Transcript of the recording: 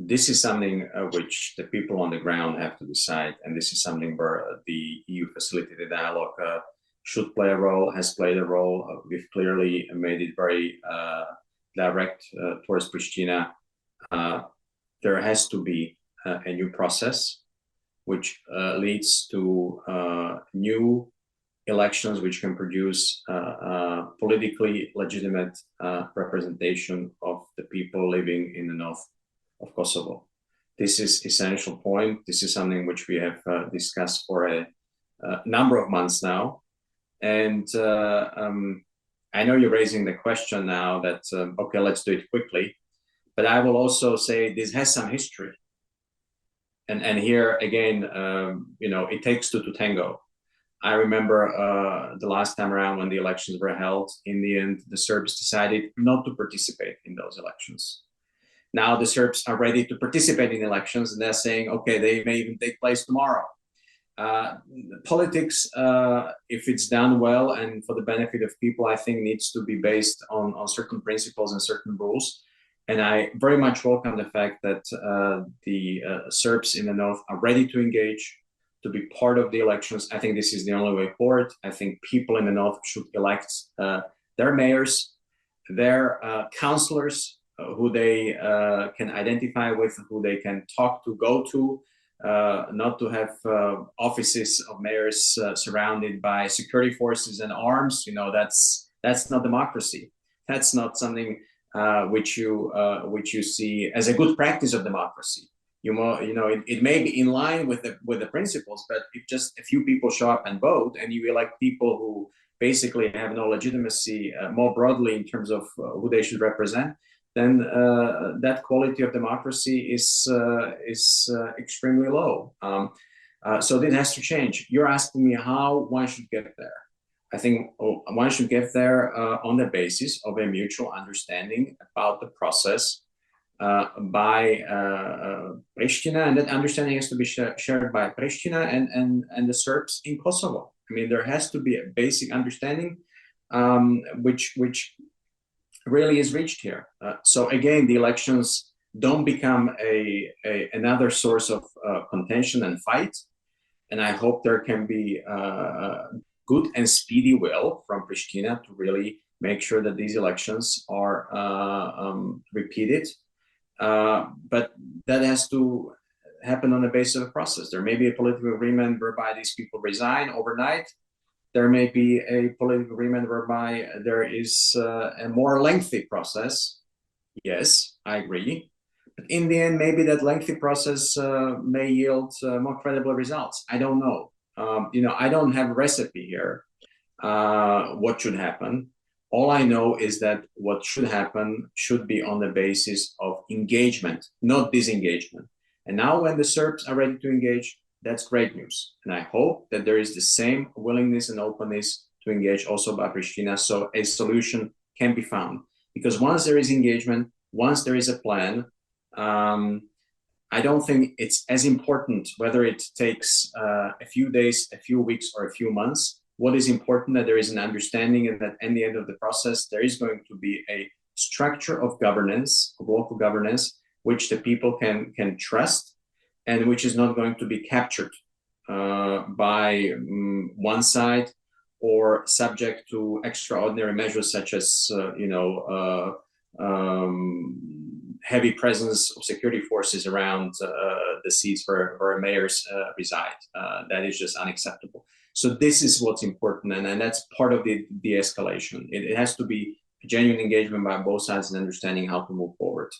this is something which the people on the ground have to decide, and this is something where the EU facilitated dialogue should play a role, has played a role. We've clearly made it very direct towards Pristina. There has to be a new process which leads to new elections which can produce politically legitimate representation of the people living in the north of Kosovo. This is essential point. This is something which we have discussed for a number of months now. And I know you're raising the question now that, okay, let's do it quickly. But I will also say this has some history. And here again, it takes two to tango. I remember the last time around when the elections were held, in the end, the Serbs decided not to participate in those elections. Now the Serbs are ready to participate in elections, and they're saying, okay, they may even take place tomorrow. Politics, if it's done well and for the benefit of people, I think needs to be based on certain principles and certain rules. And I very much welcome the fact that the Serbs in the north are ready to engage, to be part of the elections. I think this is the only way forward. I think people in the north should elect their mayors, their councillors, who they can identify with, who they can talk to, go to, not to have offices of mayors surrounded by security forces and arms. That's not democracy. That's not something which you see as a good practice of democracy. It may be in line with the principles, but if just a few people show up and vote, and you elect people who basically have no legitimacy more broadly in terms of who they should represent, then that quality of democracy is extremely low. So this has to change. You're asking me how one should get there. I think one should get there on the basis of a mutual understanding about the process by Pristina, and that understanding has to be shared by Pristina and the Serbs in Kosovo. I mean, there has to be a basic understanding which really is reached here. So again, the elections don't become another source of contention and fight. And I hope there can be good and speedy will from Pristina to really make sure that these elections are repeated. But that has to happen on the basis of a process. There may be a political agreement whereby these people resign overnight. There may be a political agreement whereby there is a more lengthy process. Yes, I agree. But in the end, maybe that lengthy process may yield more credible results. I don't know. I don't have a recipe here, what should happen. All I know is that what should happen should be on the basis of engagement, not disengagement. And now when the Serbs are ready to engage, that's great news. And I hope that there is the same willingness and openness to engage also by Pristina, so a solution can be found. Because once there is engagement, once there is a plan, I don't think it's as important whether it takes a few days, a few weeks, or a few months. What is important that there is an understanding, and that at the end of the process, there is going to be a structure of governance, of local governance, which the people can trust, and which is not going to be captured by one side or subject to extraordinary measures such as, heavy presence of security forces around the seats where mayors reside. That is just unacceptable. So this is what's important, and that's part of the de-escalation. It has to be a genuine engagement by both sides and understanding how to move forward.